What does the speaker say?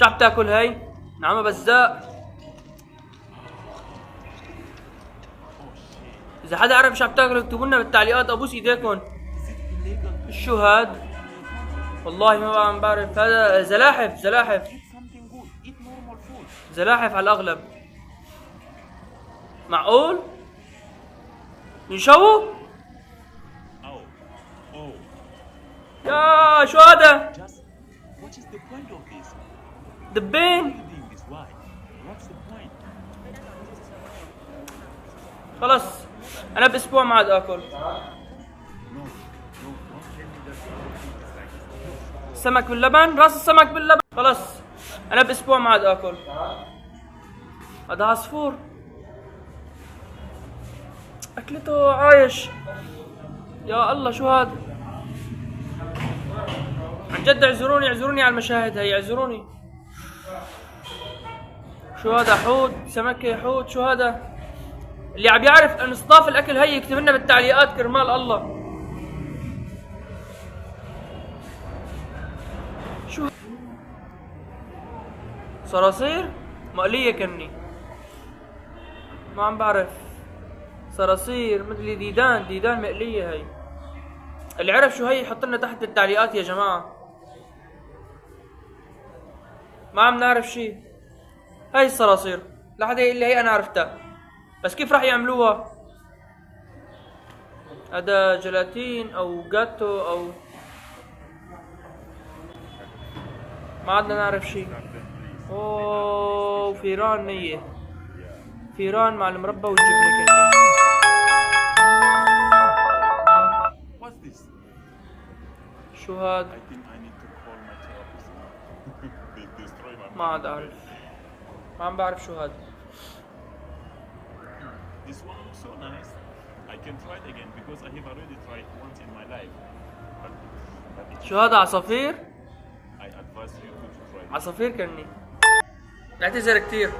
شو عم تاكل هي؟ نعمة بزاق. إذا حدا عرف شو عم تاكل اكتبوا لنا بالتعليقات، أبوس إيديكم. شو هاد؟ والله ما عم بعرف، هذا زلاحف زلاحف زلاحف على الأغلب. معقول؟ ينشووا؟ يا شو هذا؟ دبين. خلص انا باسبوع ما عاد اكل سمك باللبن. راس السمك باللبن. خلص انا باسبوع ما عاد اكل. هذا عصفور اكلته عايش. يا الله شو هذا؟ عن جد اعذروني اعذروني على المشاهد هي، اعذروني. شو هذا؟ حوت سمكة حوت. شو هذا؟ اللي عم يعرف ان اصناف الاكل هي يكتب لنا بالتعليقات كرمال الله. شو صراصير مقلية كني؟ ما عم بعرف. صراصير مثل ديدان، ديدان مقلية هي. اللي عرف شو هي يحط لنا تحت بالتعليقات يا جماعة. ما عم نعرف شي. هاي الصراصير لحد اللي هي انا عرفتها، بس كيف راح يعملوها؟ هذا جيلاتين او جاتو او ما عدنا نعرف شي. اوه فيران نية، فيران مع المربى والجبنة كني. شو هاد؟ ما عاد اعرف، ما عم بعرف شو هاد. شو هذا؟ عصافير؟ عصافير كني. نعتذر كتير.